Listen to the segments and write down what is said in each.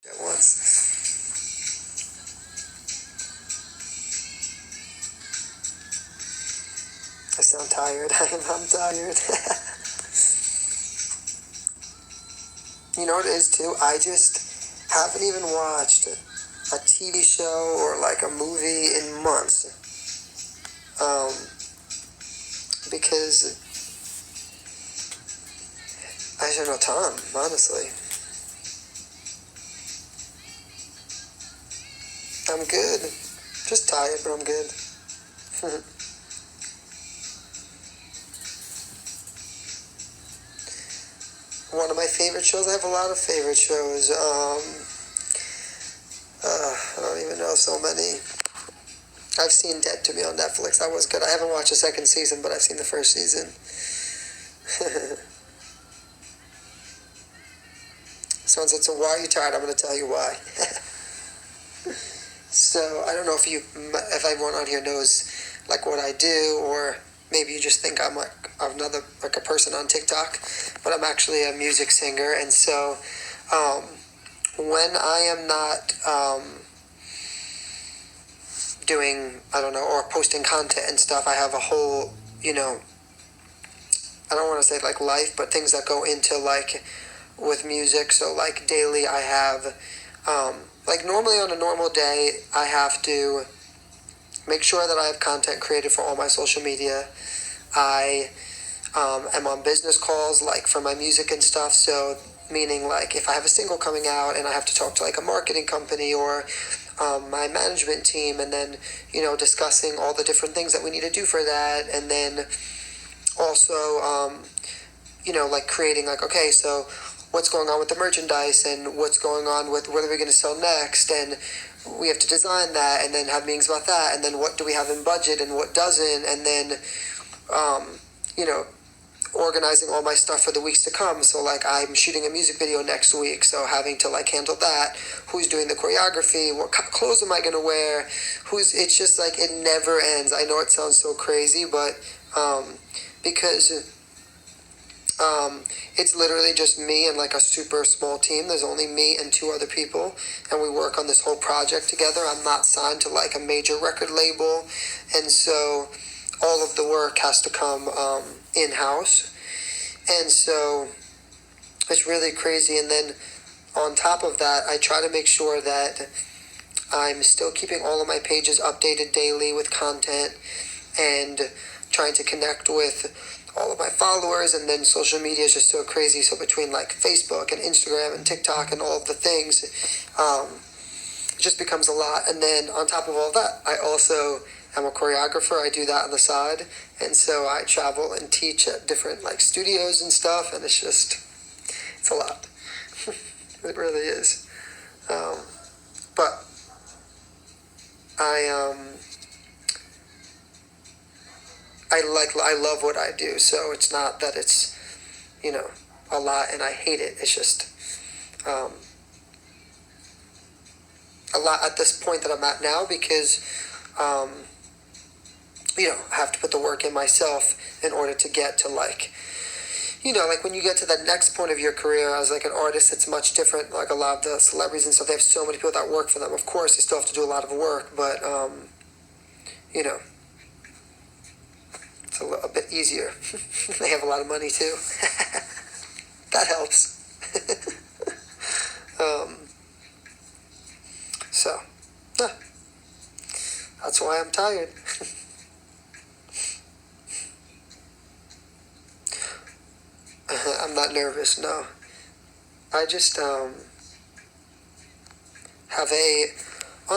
at once. I sound tired. I'm tired. You know what it is too? I just haven't even watched a TV show or like a movie in months. Because I just have no time, honestly. I'm good. Just tired, but I'm good. One of my favorite shows. I have a lot of favorite shows. I don't even know, so many. I've seen Dead to Me on Netflix. That was good. I haven't watched the second season, but I've seen the first season. Someone said, so why are you tired? I'm going to tell you why. So I don't know if everyone on here knows like what I do, or maybe you just think I'm like another like a person on TikTok, but I'm actually a music singer. And so when I am not doing, I don't know, or posting content and stuff, I have a whole, I don't want to say like life, but things that go into like with music. So like daily I have, like normally on a normal day, I have to make sure that I have content created for all my social media. I am on business calls like for my music and stuff. So meaning like if I have a single coming out and I have to talk to like a marketing company or my management team, and then discussing all the different things that we need to do for that, and then also like creating like, okay, so what's going on with the merchandise and what's going on with what are we going to sell next, and we have to design that and then have meetings about that, and then what do we have in budget and what doesn't, and then organizing all my stuff for the weeks to come. So like I'm shooting a music video next week, so having to like handle that, who's doing the choreography, what clothes am I going to wear, it's just like it never ends. I know it sounds so crazy, but because it's literally just me and like a super small team. There's only me and two other people, and we work on this whole project together. I'm not signed to like a major record label, and so all of the work has to come in-house. And so it's really crazy. And then on top of that, I try to make sure that I'm still keeping all of my pages updated daily with content and trying to connect with all of my followers. And then social media is just so crazy. So between like Facebook and Instagram and TikTok and all of the things, it just becomes a lot. And then on top of all that, I also am a choreographer. I do that on the side. And so I travel and teach at different like studios and stuff. And it's a lot. It really is. But I love what I do. So it's not that it's, a lot and I hate it. It's just, a lot at this point that I'm at now, because, I have to put the work in myself in order to get to like, like when you get to that next point of your career as like an artist, it's much different. Like a lot of the celebrities and stuff, they have so many people that work for them. Of course, they still have to do a lot of work, but, it's a bit easier. They have a lot of money too. That helps. So, yeah. That's why I'm tired. I'm not nervous, no. I just on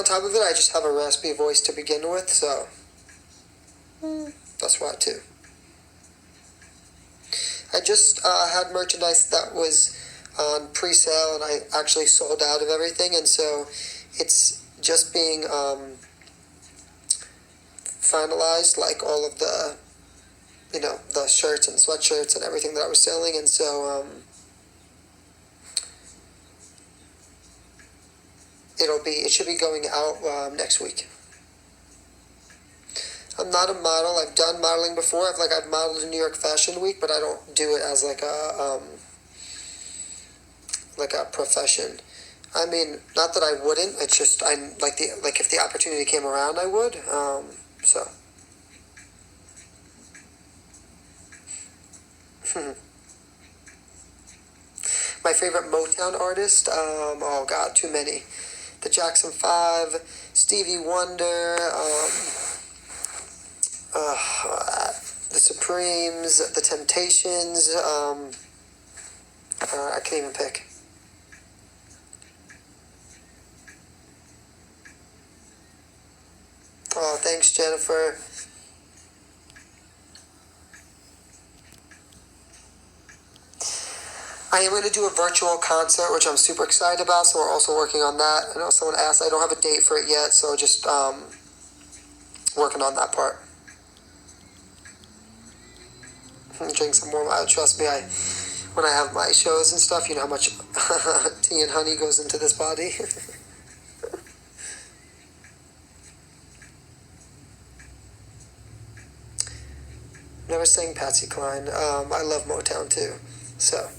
top of it, I just have a raspy voice to begin with, so that's why too. I just had merchandise that was on pre-sale, and I actually sold out of everything, and so it's just being finalized, like all of the the shirts and sweatshirts and everything that I was selling. And so it should be going out next week. I'm not a model. I've done modeling before. I've modeled in New York Fashion Week, but I don't do it as like a profession. I mean, not that I wouldn't. It's just I like if the opportunity came around, I would. So. My favorite Motown artist. Oh God, too many. The Jackson 5, Stevie Wonder, the Supremes, the Temptations. I can't even pick. Oh, thanks, Jennifer. I am going to do a virtual concert, which I'm super excited about, so we're also working on that. I know someone asked, I don't have a date for it yet, so just working on that part. Drink some more. Trust me, when I have my shows and stuff, you know how much tea and honey goes into this body. Never sang Patsy Cline. I love Motown too, so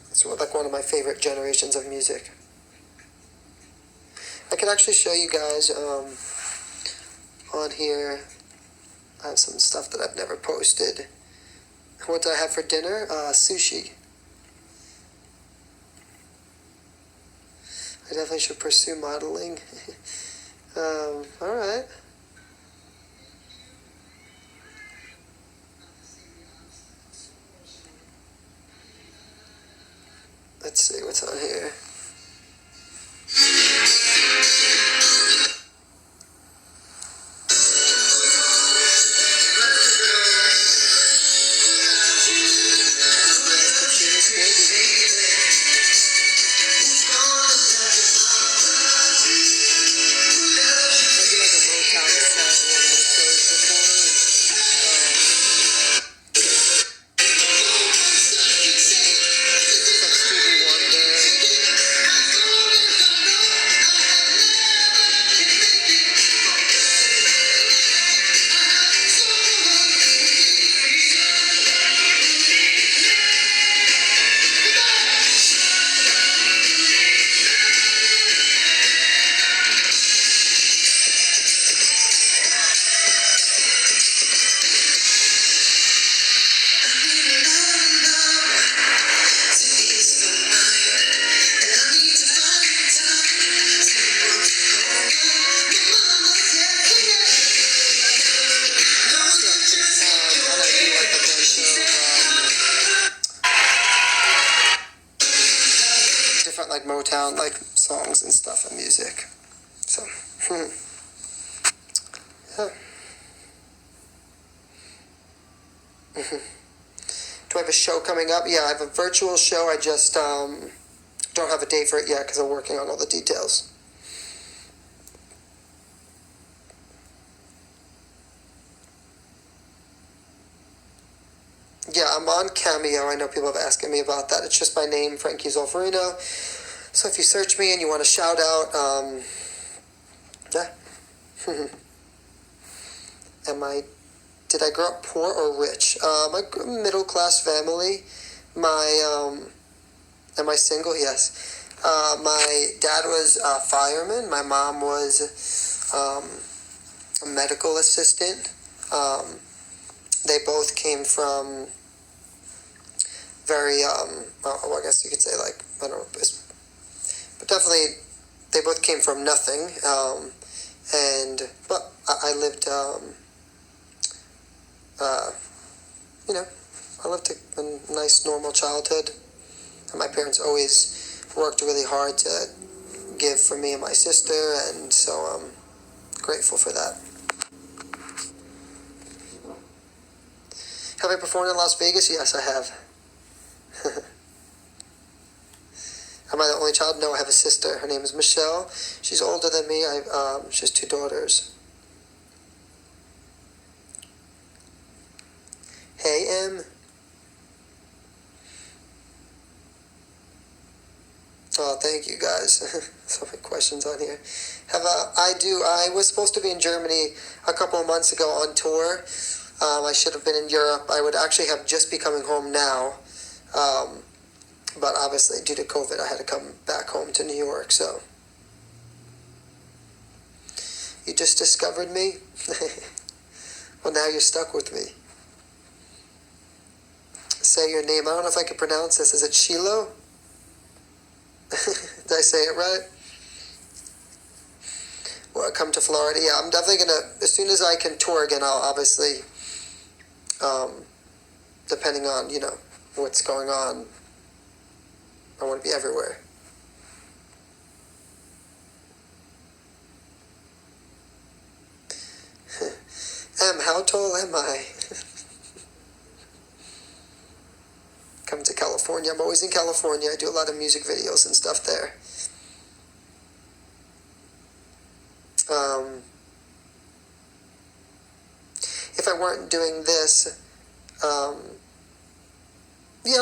it's like one of my favorite generations of music. I can actually show you guys on here. I have some stuff that I've never posted. What did I have for dinner? Sushi. I definitely should pursue modeling. All right. Let's see what's on here. Like Motown, like songs and stuff and music. So, yeah. Do I have a show coming up? Yeah, I have a virtual show. I just don't have a date for it yet because I'm working on all the details. Yeah, I'm on Cameo. I know people have asked me about that. It's just my name, Frankie Zulferino. So if you search me and you want a shout out, yeah. Did I grow up poor or rich? I grew up in a middle class family. Am I single? Yes. My dad was a fireman. My mom was a medical assistant. They both came from very, well, I guess you could say like, I don't know, but definitely they both came from nothing. But I lived, I lived a nice normal childhood. And my parents always worked really hard to give for me and my sister, and so I'm grateful for that. Have I performed in Las Vegas? Yes, I have. Am I the only child? No, I have a sister. Her name is Michelle. She's older than me. She has 2 daughters. Hey, Em. Oh, thank you guys. So many questions on here. I was supposed to be in Germany a couple of months ago on tour. I should have been in Europe. I would actually have just be coming home now. But obviously, due to COVID, I had to come back home to New York, so. You just discovered me? Well, now you're stuck with me. Say your name. I don't know if I can pronounce this. Is it Shiloh? Did I say it right? Well, I come to Florida. Yeah, I'm definitely going to, as soon as I can tour again, I'll obviously, depending on, what's going on, I want to be everywhere. How tall am I? Come to California. I'm always in California. I do a lot of music videos and stuff there. If I weren't doing this, yeah,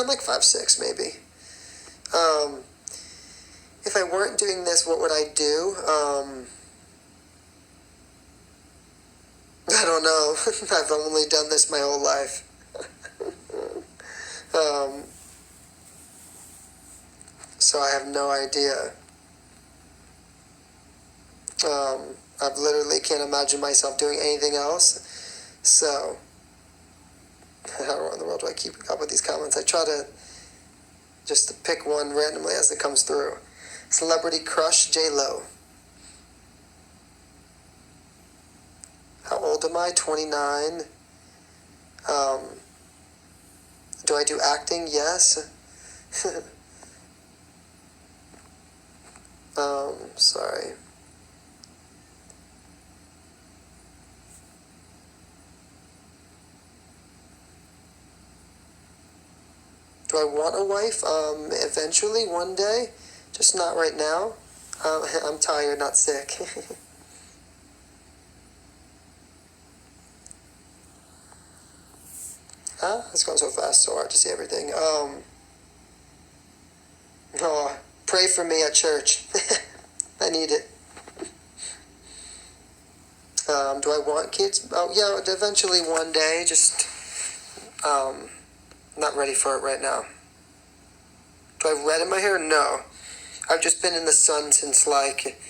I'm like 5'6", maybe. If I weren't doing this, what would I do? I don't know. I've only done this my whole life. So I have no idea. I literally can't imagine myself doing anything else. So, how in the world do I keep up with these comments? I try to just to pick one randomly as it comes through. Celebrity crush, J-Lo. How old am I? 29. Do I do acting? Yes. Sorry. Do I want a wife? Eventually, one day. Just not right now. I'm tired, not sick. Huh? It's going so fast, so hard to see everything. Oh, pray for me at church. I need it. Do I want kids? Oh, yeah, eventually one day. Just, not ready for it right now. Do I have red in my hair? No. I've just been in the sun since like,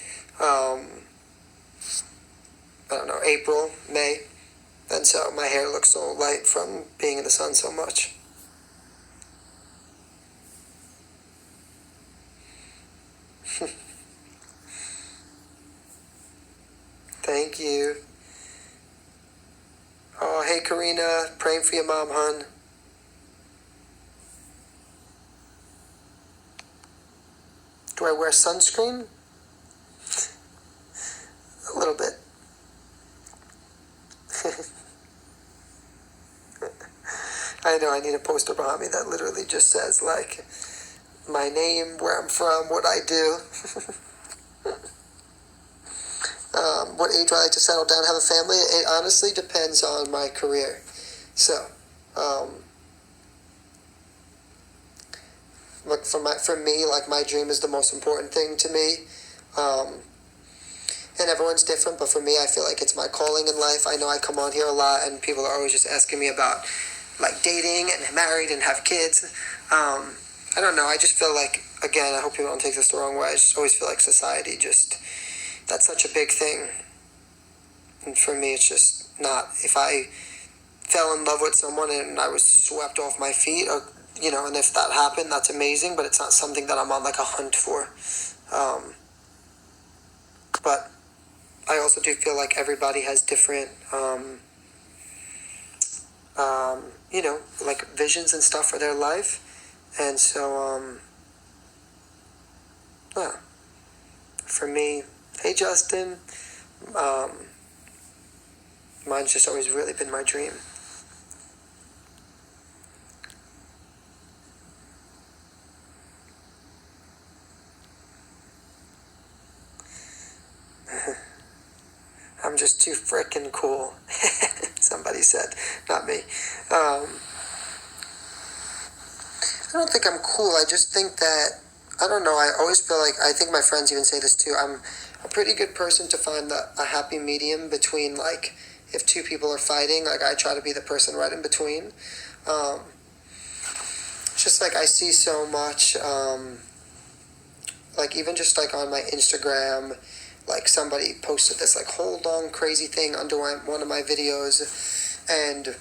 I don't know, April, May. And so my hair looks so light from being in the sun so much. Thank you. Oh, hey Karina, praying for your mom, hon. Do I wear sunscreen? A little bit. I know, I need a poster behind me that literally just says, like, my name, where I'm from, what I do. What age do I like to settle down, have a family? It honestly depends on my career. So, like for me, like my dream is the most important thing to me. And everyone's different, but for me, I feel like it's my calling in life. I know I come on here a lot, and people are always just asking me about, like, dating and married and have kids. I don't know. I just feel like, again, I hope people don't take this the wrong way. I just always feel like society that's such a big thing. And for me, it's just not. If I fell in love with someone and I was swept off my feet, or, and if that happened, that's amazing, but it's not something that I'm on, like, a hunt for. But I also do feel like everybody has different, like visions and stuff for their life. And so, yeah. For me, hey Justin, mine's just always really been my dream. I'm just too frickin' cool. Somebody said, not me. I don't think I'm cool. I just think that, I don't know, I always feel like, I think my friends even say this too, I'm a pretty good person to find a happy medium between, like, if two people are fighting, like, I try to be the person right in between. just like I see so much, like even just like on my Instagram, like somebody posted this like whole long crazy thing under one of my videos, and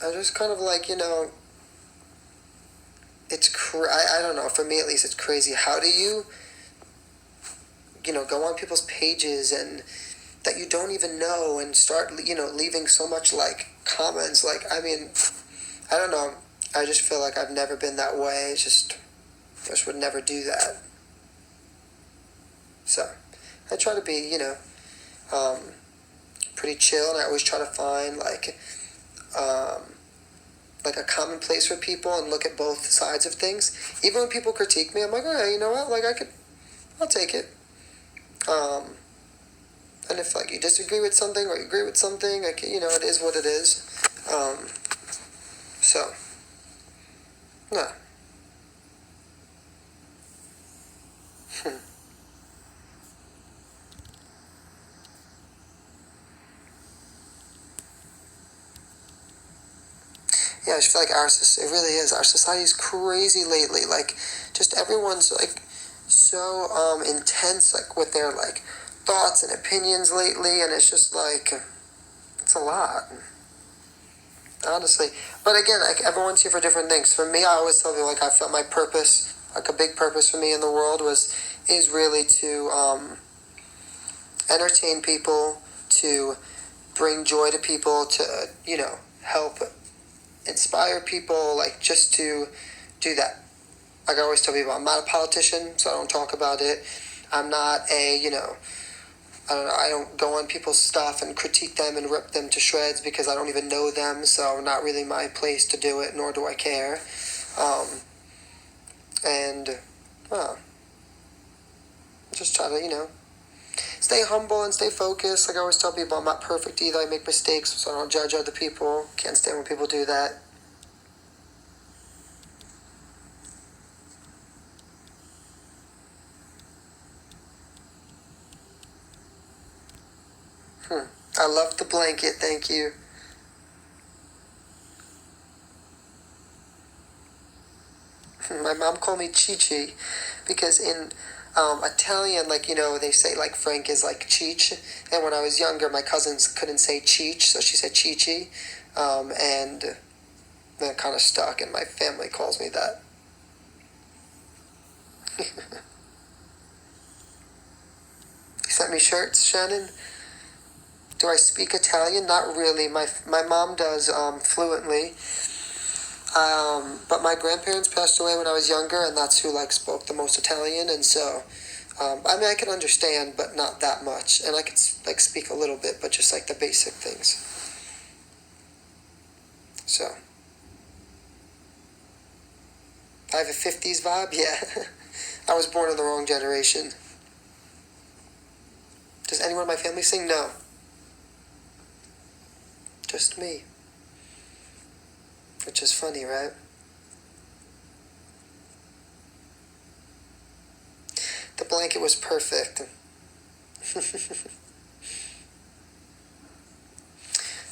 I just kind of like, I don't know, for me at least it's crazy. How do you, go on people's pages and that you don't even know and start, leaving so much like comments, like, I mean, I don't know. I just feel like I've never been that way. I just would never do that. So, I try to be, pretty chill, and I always try to find like a common place for people and look at both sides of things. Even when people critique me, I'm like, oh, yeah, you know what? Like I'll take it. And if like you disagree with something or you agree with something, like, it is what it is. So, no. Yeah, I just feel like it really is. Our society is crazy lately. Like, just everyone's like so intense, like with their like thoughts and opinions lately, and it's just like it's a lot, honestly. But again, like everyone's here for different things. For me, I always tell people like I felt my purpose, like a big purpose for me in the world is really to entertain people, to bring joy to people, to help inspire people, like just to do that. Like I always tell people, I'm not a politician, so I don't talk about it. I'm not I don't go on people's stuff and critique them and rip them to shreds because I don't even know them, so not really my place to do it, nor do I care. And, well, just try to, stay humble and stay focused. Like I always tell people, I'm not perfect either. I make mistakes, so I don't judge other people. Can't stand when people do that. I love the blanket, thank you. My mom called me Chi-Chi because in Italian, like, they say like Frank is like Cheech. And when I was younger, my cousins couldn't say Cheech, so she said Chi-Chi. And that kind of stuck, and my family calls me that. You sent me shirts, Shannon? Do I speak Italian? Not really. My mom does fluently. But my grandparents passed away when I was younger, and that's who like spoke the most Italian, and so I mean I can understand, but not that much, and I can like speak a little bit, but just like the basic things. So I have a '50s vibe, yeah. I was born in the wrong generation. Does anyone in my family sing? No. Just me. Which is funny, right? The blanket was perfect.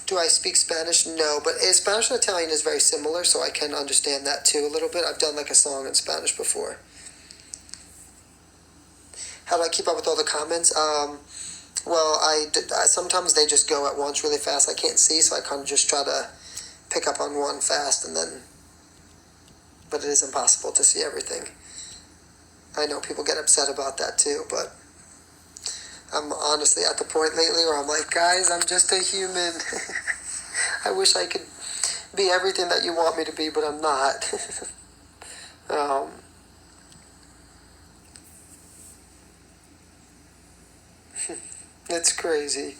Do I speak Spanish? No, but Spanish and Italian is very similar, so I can understand that too a little bit. I've done like a song in Spanish before. How do I keep up with all the comments? Well, sometimes they just go at once really fast. I can't see, so I kind of just try to pick up on one fast, but it is impossible to see everything. I know people get upset about that too, but I'm honestly at the point lately where I'm like, guys, I'm just a human. I wish I could be everything that you want me to be, but I'm not. It's crazy.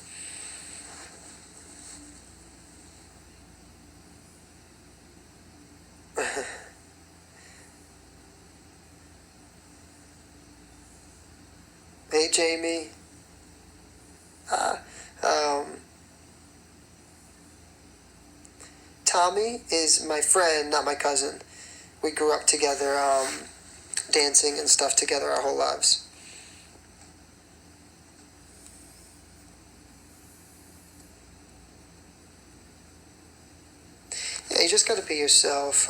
Hey, Jamie. Tommy is my friend, not my cousin. We grew up together, dancing and stuff together our whole lives. Yeah, you just gotta try to be yourself.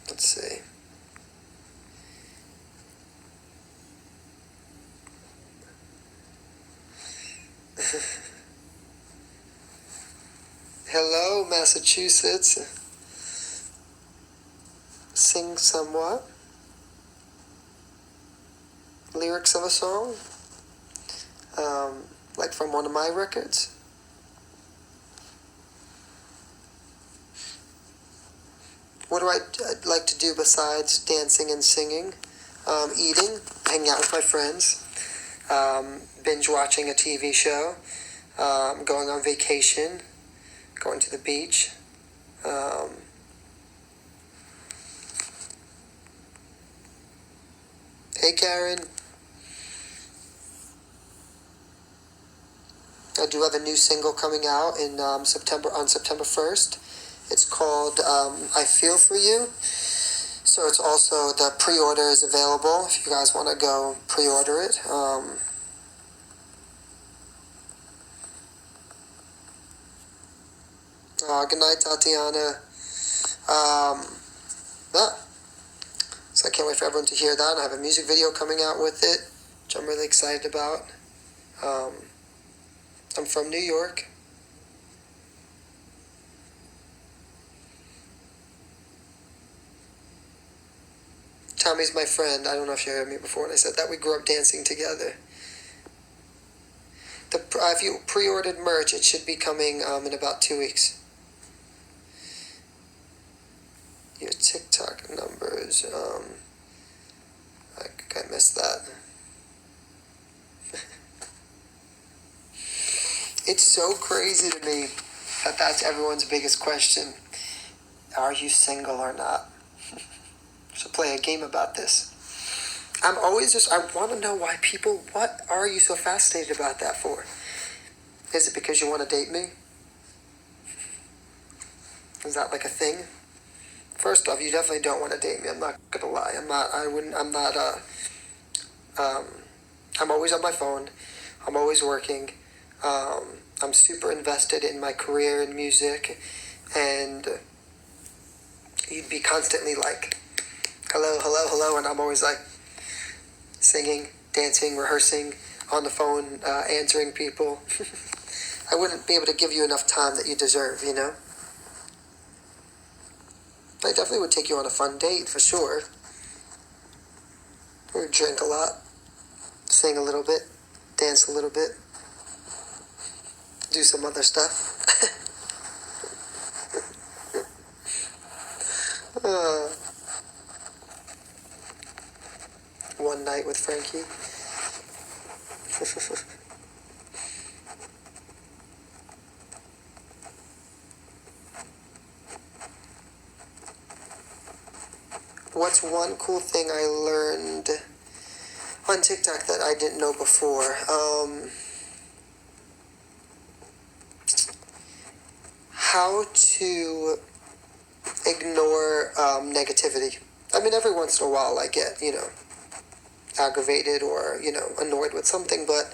Let's see. Hello, Massachusetts. Sing somewhat. Lyrics of a song. Like from one of my records. What do I like to do besides dancing and singing? Eating, hanging out with my friends, binge watching a TV show, going on vacation, going to the beach. Hey Karen. I do have a new single coming out in September 1st. It's called I Feel For You. So it's also, the pre-order is available if you guys want to go pre-order it. Good night, Tatiana. Yeah. So I can't wait for everyone to hear that. I have a music video coming out with it, which I'm really excited about. I'm from New York. Tommy's my friend. I don't know if you heard me before when I said that. We grew up dancing together. If you pre-ordered merch, it should be coming in about 2 weeks. Your TikTok numbers. I missed that. It's so crazy to me that that's everyone's biggest question. Are you single or not? So play a game about this. I want to know why people, what are you so fascinated about that for? Is it because you want to date me? Is that like a thing? First off, you definitely don't want to date me. I'm not going to lie. I'm always on my phone. I'm always working. I'm super invested in my career in music, and you'd be constantly like, hello, hello, hello, and I'm always like singing, dancing, rehearsing, on the phone, answering people. I wouldn't be able to give you enough time that you deserve, you know? I definitely would take you on a fun date, for sure. We would drink a lot, sing a little bit, dance a little bit, do some other stuff. One night with Frankie. What's one cool thing I learned on TikTok that I didn't know before? How to ignore negativity. I mean, every once in a while I get, aggravated or, annoyed with something, but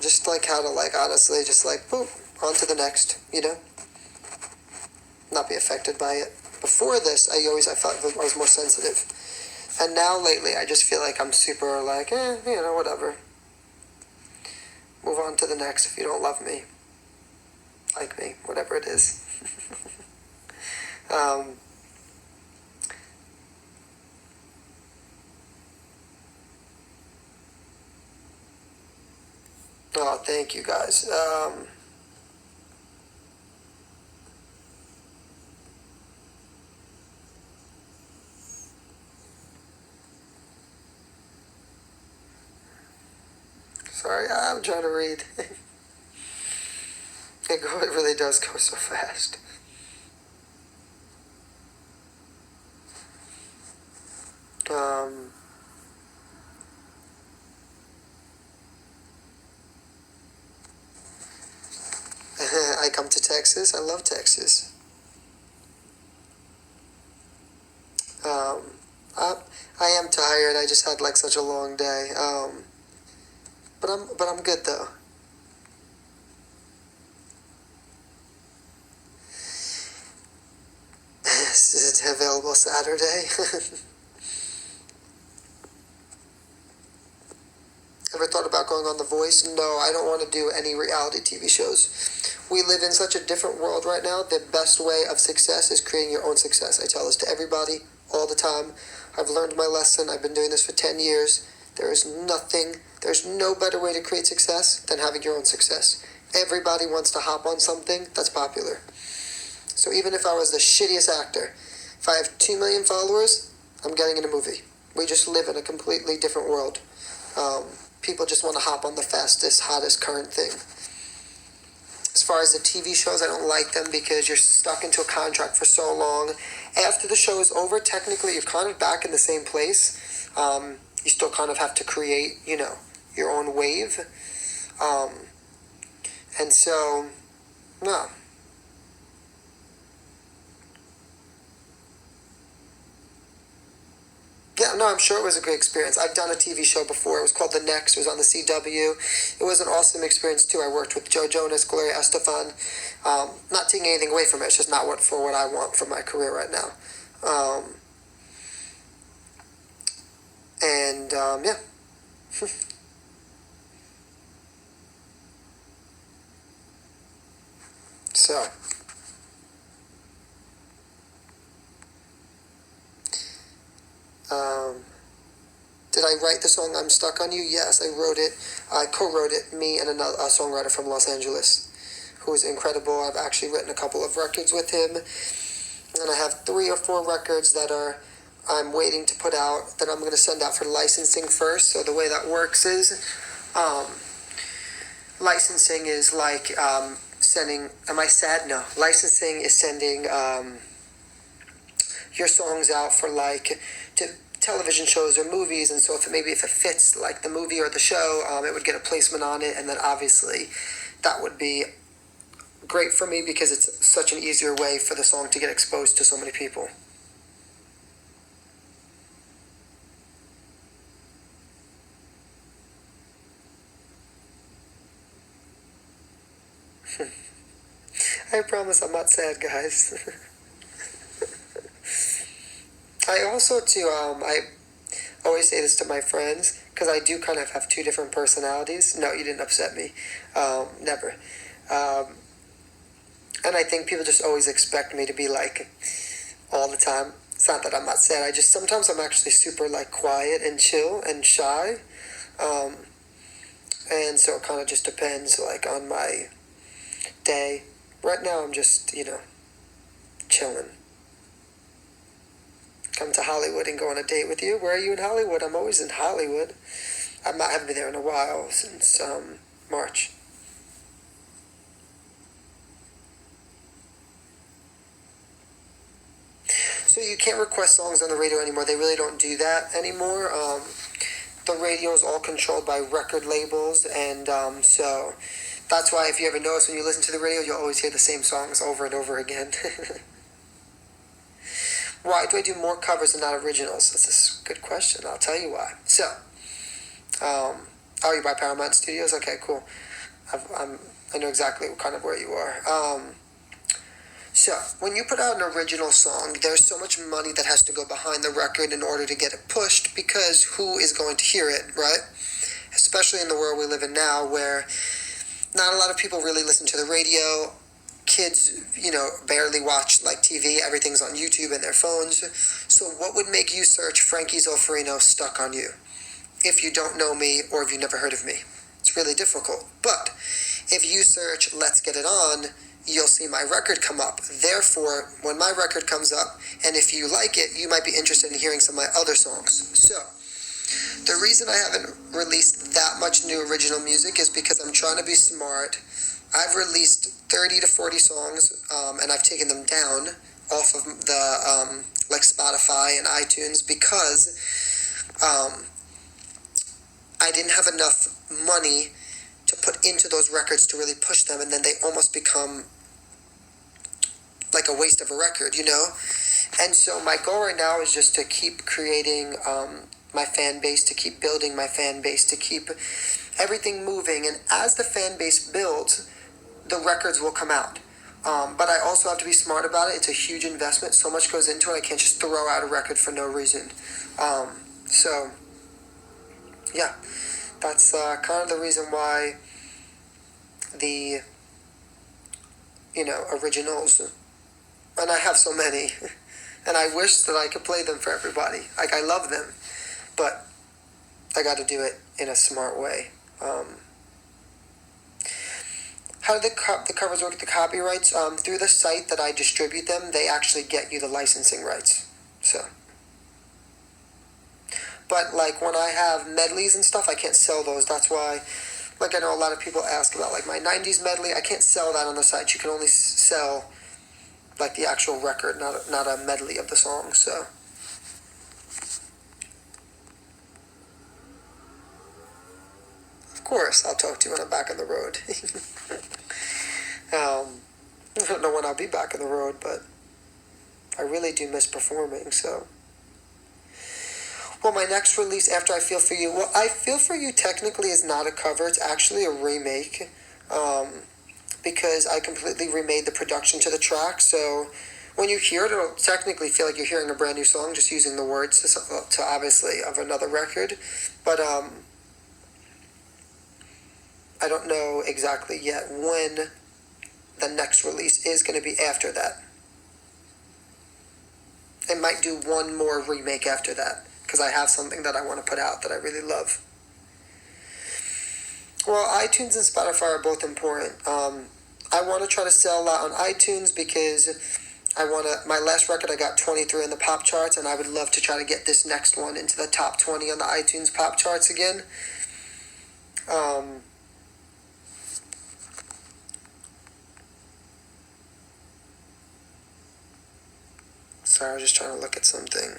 just like how to, honestly, just boom, on to the next, not be affected by it. Before this, I felt I was more sensitive. And now lately, I just feel like I'm super whatever. Move on to the next if you don't love me. Like me, whatever it is. Oh, thank you guys. Sorry, I'm trying to read. It really does go so fast. I come to Texas. I love Texas. I am tired. I just had such a long day. But I'm good though. a Saturday. Ever thought about going on The Voice? No, I don't want to do any reality TV shows. We live in such a different world right now. The best way of success is creating your own success. I tell this to everybody all the time. I've learned my lesson. I've been doing this for 10 years. There's no better way to create success than having your own success. Everybody wants to hop on something that's popular. So even if I was the shittiest actor, if I have 2 million followers, I'm getting in a movie. We just live in a completely different world. People just want to hop on the fastest, hottest current thing. As far as the TV shows, I don't like them because you're stuck into a contract for so long. After the show is over, technically you're kind of back in the same place. You still kind of have to create, your own wave. And so, no. Yeah, no, I'm sure it was a great experience. I've done a TV show before. It was called The Next. It was on the CW. It was an awesome experience, too. I worked with Joe Jonas, Gloria Estefan. Not taking anything away from it. It's just not what I want for my career right now. Yeah. So. Did I write the song I'm Stuck on You? Yes, I wrote it. I co-wrote it, me and a songwriter from Los Angeles, who is incredible. I've actually written a couple of records with him, and I have 3 or 4 records that I'm waiting to put out that I'm going to send out for licensing first. So the way that works is, licensing is like sending. Am I sad? No. Licensing is sending your songs out for to television shows or movies, and so if it fits like the movie or the show, it would get a placement on it, and then obviously that would be great for me because it's such an easier way for the song to get exposed to so many people. I promise I'm not sad, guys. I also, too, I always say this to my friends, because I do kind of have 2 different personalities. No, you didn't upset me. Never. And I think people just always expect me to be, all the time. It's not that I'm not sad. Sometimes I'm actually super, quiet and chill and shy. And so it kind of just depends, on my day. Right now, I'm just, chilling. Come to Hollywood and go on a date with you. Where are you in Hollywood? I'm always in Hollywood. I haven't been there in a while, since March. So you can't request songs on the radio anymore. They really don't do that anymore. The radio is all controlled by record labels, and so that's why if you ever notice when you listen to the radio, you'll always hear the same songs over and over again. Why do I do more covers and not originals? That's a good question. I'll tell you why. So, you buy Paramount Studios? Okay, cool. I know exactly where you are. So, when you put out an original song, there's so much money that has to go behind the record in order to get it pushed, because who is going to hear it, right? Especially in the world we live in now, where not a lot of people really listen to the radio. Kids, barely watch TV. Everything's on YouTube and their phones. So what would make you search Frankie Zulferino Stuck on You if you don't know me or if you've never heard of me? It's really difficult. But if you search Let's Get It On, you'll see my record come up. Therefore, when my record comes up, and if you like it, you might be interested in hearing some of my other songs. So the reason I haven't released that much new original music is because I'm trying to be smart. I've released 30 to 40 songs, and I've taken them down off of the Spotify and iTunes because I didn't have enough money to put into those records to really push them, and then they almost become like a waste of a record, And so my goal right now is just to keep creating my fan base, to keep building my fan base, to keep everything moving, and as the fan base builds, the records will come out. But I also have to be smart about it. It's a huge investment. So much goes into it. I can't just throw out a record for no reason. So, yeah, that's kind of the reason why the, originals, and I have so many, and I wish that I could play them for everybody. Like, I love them, but I got to do it in a smart way. How do the covers work with the copyrights? Through the site that I distribute them, they actually get you the licensing rights. So, but like when I have medleys and stuff, I can't sell those. That's why, like I know a lot of people ask about like my 90s medley. I can't sell that on the site. You can only sell like the actual record, not a medley of the song. So. Of course, I'll talk to you when I'm back on the road. I don't know when I'll be back on the road, but I really do miss performing, so. Well, my next release after I Feel For You, well, I Feel For You technically is not a cover, it's actually a remake, because I completely remade the production to the track, so when you hear it, it'll technically feel like you're hearing a brand new song, just using the words to obviously of another record, but I don't know exactly yet when the next release is going to be after that. I might do one more remake after that, because I have something that I want to put out that I really love. Well, iTunes and Spotify are both important. I want to try to sell a lot on iTunes because my last record I got 23 in the pop charts, and I would love to try to get this next one into the top 20 on the iTunes pop charts again. Sorry, I was just trying to look at something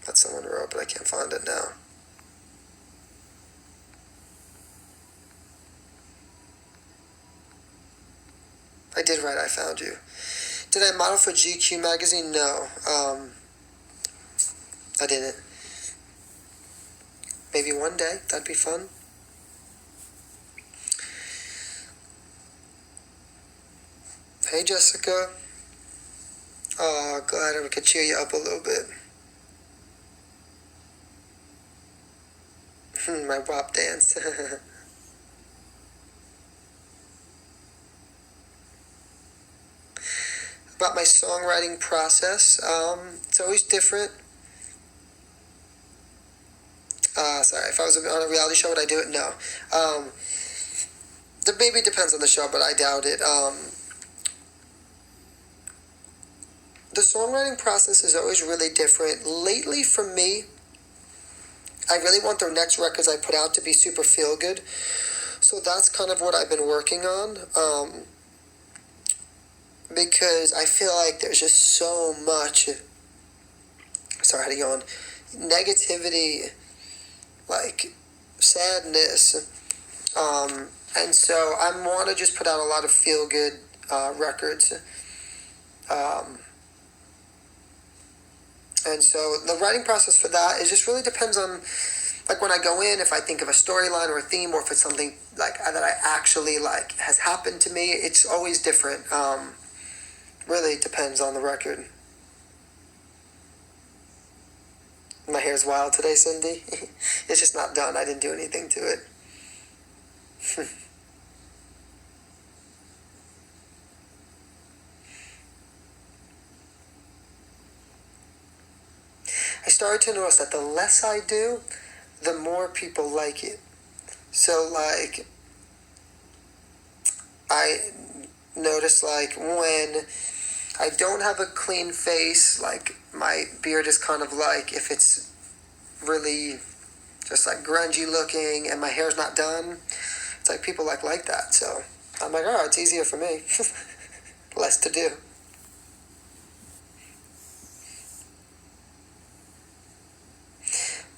that someone wrote, but I can't find it now. I did write I Found You. Did I model for GQ magazine? No. I didn't. Maybe one day. That'd be fun. Hey, Jessica. Oh, glad I could cheer you up a little bit. My WAP dance. About my songwriting process, it's always different. Sorry, if I was on a reality show, would I do it? No. Maybe depends on the show, but I doubt it. The songwriting process is always really different. Lately, for me, I really want the next records I put out to be super feel good. So that's kind of what I've been working on. Because I feel like there's just so much, sorry, how to go on, negativity, like sadness. And so I want to just put out a lot of feel good records. And so the writing process for that is just really depends on, like when I go in, if I think of a storyline or a theme, or if it's something like that I actually like has happened to me, it's always different. Really depends on the record. My hair's wild today, Cindy. It's just not done. I didn't do anything to it. I started to notice that the less I do, the more people like it. So, like, I notice, like, when I don't have a clean face, like, my beard is kind of like, if it's really just, like, grungy looking and my hair's not done, it's like people like that. So, I'm like, oh, it's easier for me. Less to do.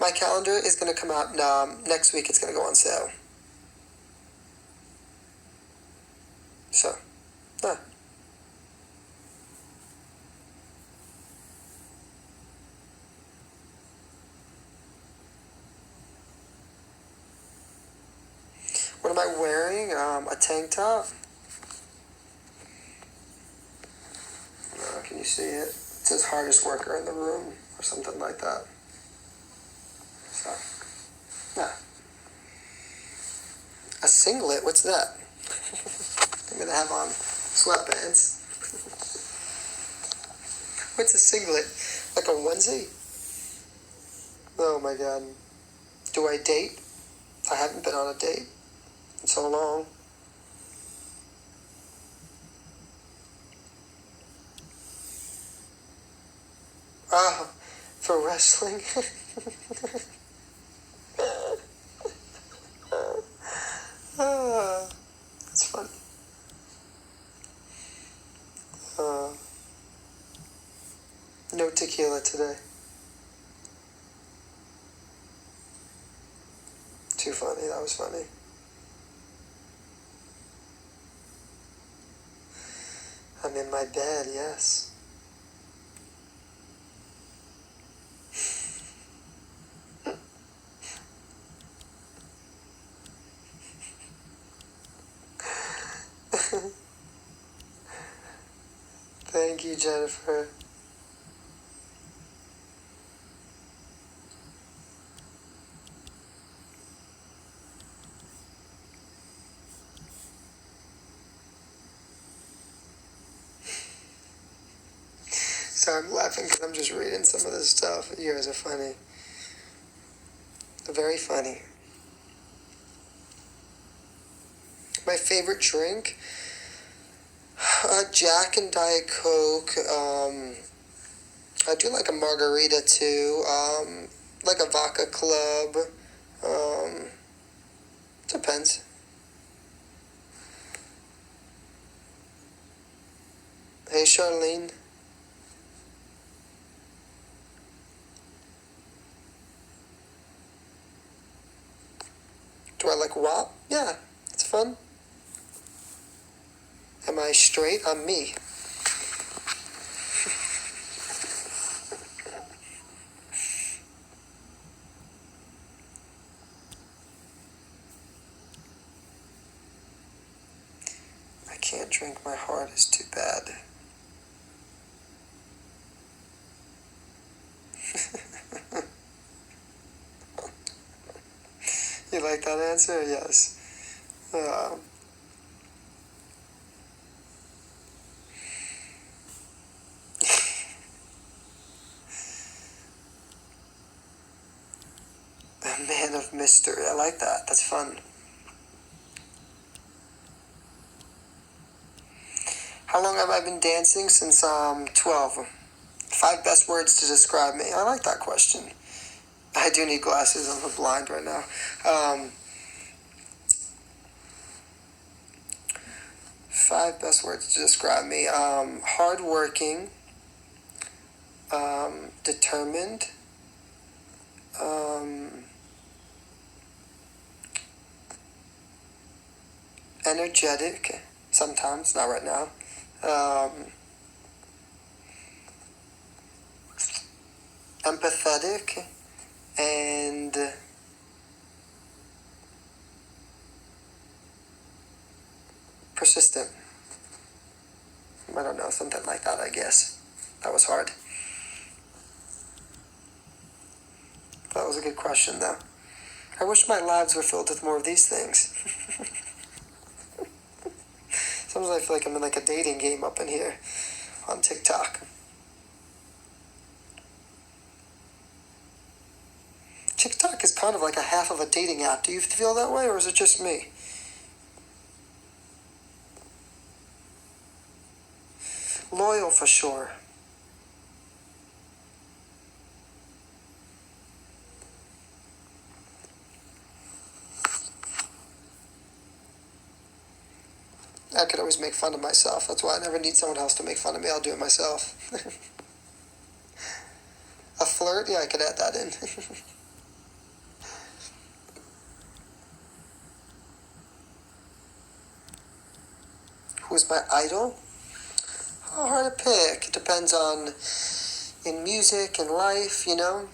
My calendar is going to come out next week. It's going to go on sale. So, yeah. What What am I wearing? A tank top. Can you see it? It says hardest worker in the room or something like that. So, yeah. A singlet? What's that? I'm going to have on sweatpants. What's a singlet? Like a onesie? Oh my God. Do I date? I haven't been on a date in so long. Ah, for wrestling? That's funny. No tequila today. Too funny. That was funny. I'm in my bed, yes. Thank you, Jennifer. So I'm laughing because I'm just reading some of this stuff. You guys are funny. Very funny. My favorite drink? Jack and Diet Coke. I do like a margarita too. Like a vodka club. Depends. Hey, Charlene. Do I like WAP? Yeah, it's fun. Am I straight? I'm me. I can't drink. My heart is too bad. You like that answer? Yes. A man of mystery. I like that. That's fun. How long have I been dancing? Since 12. 5 best words to describe me. I like that question. I do need glasses. I'm blind right now. 5 best words to describe me. Hardworking. Determined. Energetic. Sometimes, not right now. Empathetic. And persistent. I don't know, something like that, I guess. That was hard. That was a good question, though. I wish my lives were filled with more of these things. Sometimes I feel like I'm in like a dating game up in here on TikTok. TikTok is kind of like a half of a dating app. Do you feel that way, or is it just me? Loyal for sure. I could always make fun of myself. That's why I never need someone else to make fun of me. I'll do it myself. A flirt? Yeah, I could add that in. Who's my idol? Oh, hard to pick. It depends on in music and life, you know.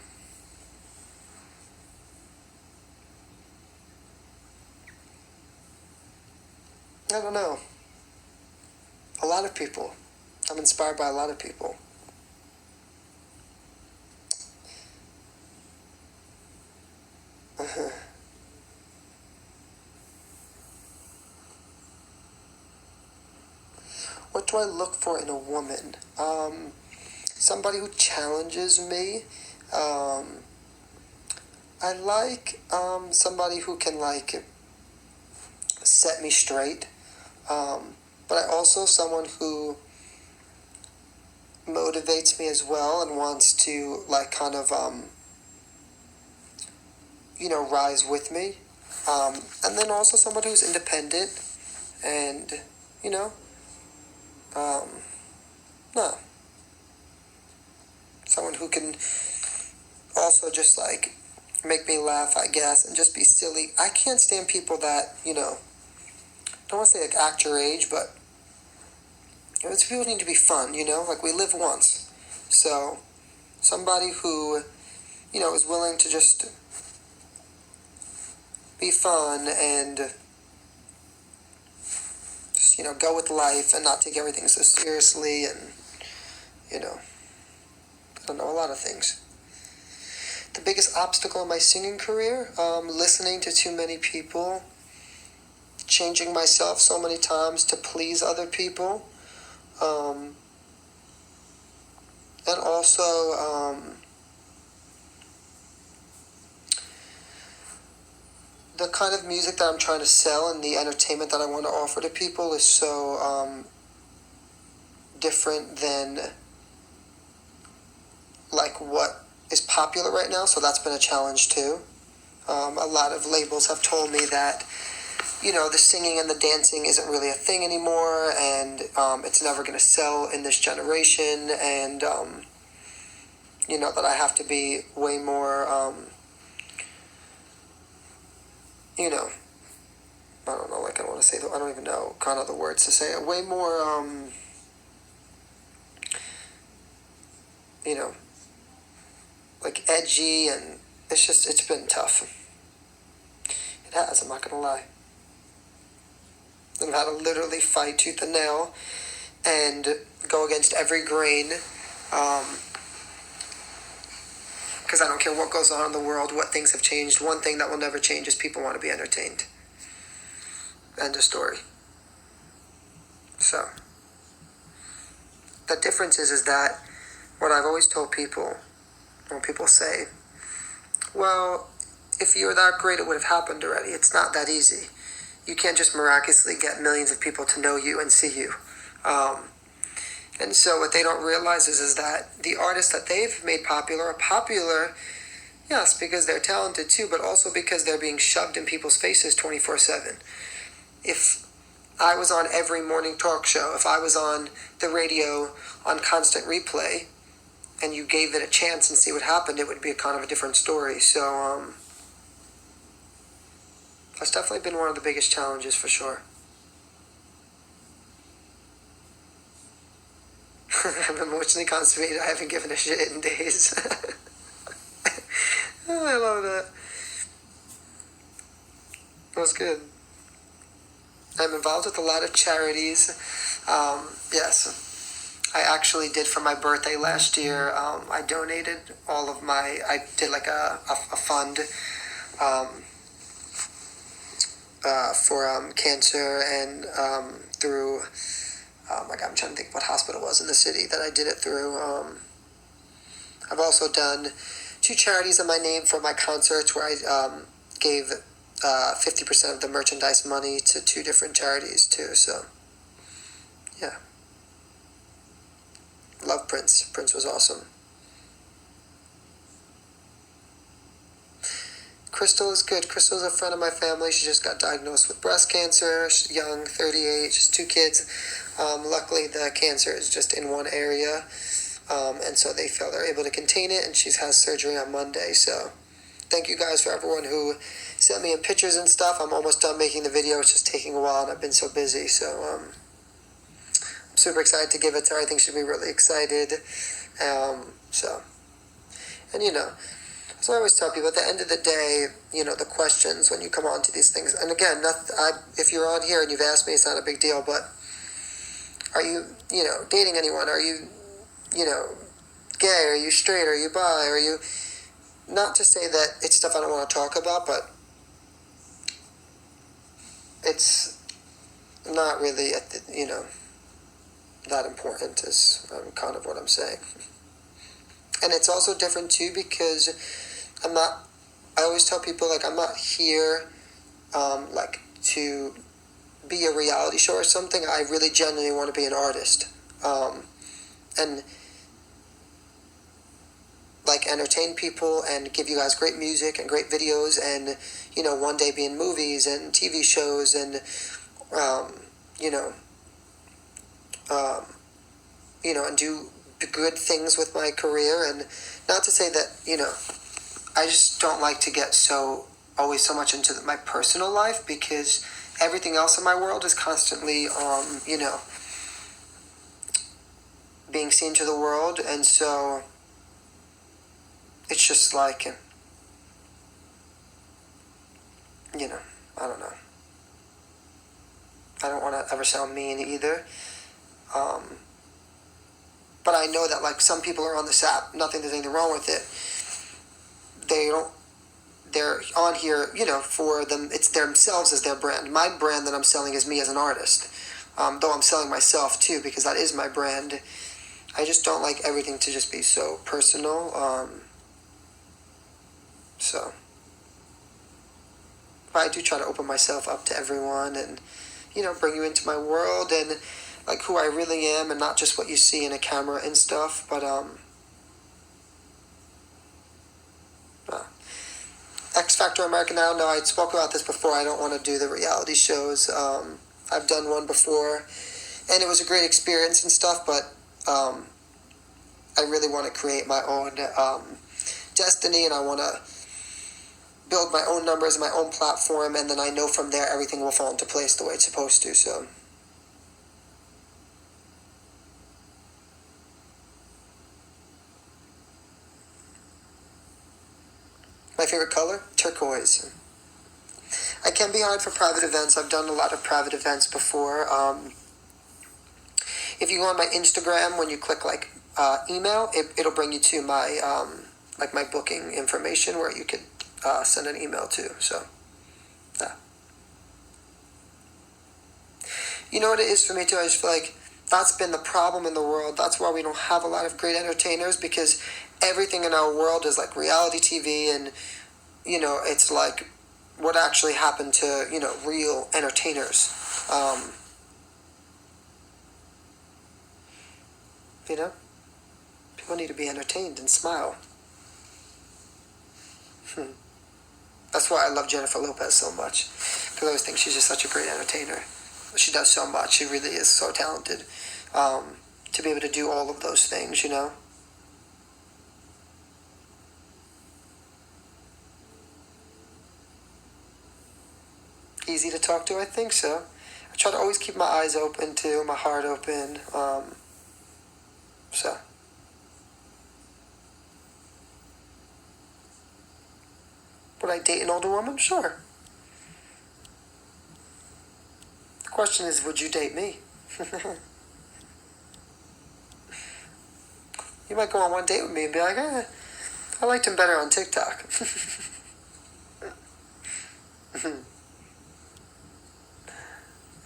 I don't know. A lot of people. I'm inspired by a lot of people. What do I look for in a woman? Somebody who challenges me. I like somebody who can like set me straight. But I also someone who motivates me as well and wants to like kind of rise with me. And then also someone who's independent and you know um, no, someone who can also just like make me laugh, I guess, and just be silly. I can't stand people that I don't want to say like act your age, but it's people need to be fun. Like we live once, so somebody who is willing to just be fun and just go with life and not take everything so seriously, and I don't know, a lot of things. The biggest obstacle in my singing career, listening to too many people, changing myself so many times to please other people, and also the kind of music that I'm trying to sell and the entertainment that I want to offer to people is so different than like what is popular right now, so that's been a challenge too. A lot of labels have told me that the singing and the dancing isn't really a thing anymore, and it's never going to sell in this generation, and that I have to be way more I don't know, like I don't want to say, I don't even know kind of the words to say it, way more like edgy, and it's been tough. It has, I'm not gonna lie. I've had to literally fight tooth and nail and go against every grain, because I don't care what goes on in the world, what things have changed. One thing that will never change is people want to be entertained. End of story. So the difference is that what I've always told people, when people say, well, if you were that great, it would have happened already. It's not that easy. You can't just miraculously get millions of people to know you and see you. And so what they don't realize is that the artists that they've made popular are popular, yes, because they're talented too, but also because they're being shoved in people's faces 24/7. If I was on every morning talk show, if I was on the radio on constant replay, and you gave it a chance and see what happened, it would be a kind of a different story. So that's definitely been one of the biggest challenges for sure. I'm emotionally constipated. I haven't given a shit in days. Oh, I love that. That was good. I'm involved with a lot of charities. Yes. I actually did for my birthday last year. I donated I did like a fund for cancer, and through, oh my God, I'm trying to think what hospital it was in the city that I did it through. I've also done 2 charities in my name for my concerts where I gave 50% of the merchandise money to 2 different charities too. So, yeah. Love Prince. Prince was awesome. Crystal is good. Crystal's a friend of my family. She just got diagnosed with breast cancer. She's young, 38, just 2 kids. Luckily, the cancer is just in one area, and so they feel they're able to contain it, and she has surgery on Monday. So thank you guys for everyone who sent me in pictures and stuff. I'm almost done making the video. It's just taking a while, and I've been so busy. So I'm super excited to give it to her. I think she'll be really excited. So, and So I always tell people at the end of the day, the questions when you come on to these things, and again, if you're on here and you've asked me, it's not a big deal, but are you, dating anyone? Are you, gay? Are you straight? Are you bi? Are you, not to say that it's stuff I don't want to talk about, but it's not really, that important is kind of what I'm saying. And it's also different too because I always tell people, like, I'm not here, to be a reality show or something. I really genuinely want to be an artist. And, entertain people and give you guys great music and great videos and, one day be in movies and TV shows and, and do good things with my career. And not to say that, I just don't like to get always so much into my personal life because everything else in my world is constantly, being seen to the world. And so it's just like, I don't know. I don't want to ever sound mean either. But I know that, some people are on this app, there's anything wrong with it. They're on here, for them, it's themselves as their brand. My brand that I'm selling is me as an artist. Though I'm selling myself too, because that is my brand. I just don't like everything to just be so personal. But I do try to open myself up to everyone and, bring you into my world and, who I really am and not just what you see in a camera and stuff. But, X Factor American Idol, no, I spoke about this before. I don't want to do the reality shows. I've done one before, and it was a great experience and stuff, but I really want to create my own destiny, and I want to build my own numbers and my own platform, and then I know from there everything will fall into place the way it's supposed to, so. My favorite color? Turquoise. I can be hard for private events. I've done a lot of private events before. If you go on my Instagram, when you click email, it'll bring you to my my booking information where you could send an email to. So, yeah. You know what it is for me too? I just feel like that's been the problem in the world. That's why we don't have a lot of great entertainers, because everything in our world is reality TV, and it's what actually happened to real entertainers. People need to be entertained and smile. That's why I love Jennifer Lopez so much, because I always think she's just such a great entertainer. She does so much. She really is so talented to be able to do all of those things, Easy to talk to, I think so. I try to always keep my eyes open too, my heart open. So. Would I date an older woman? Sure. The question is, would you date me? You might go on one date with me and be like, I liked him better on TikTok.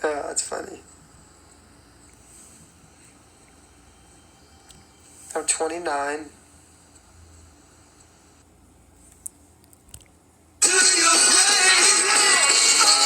Oh, that's funny. I'm 29.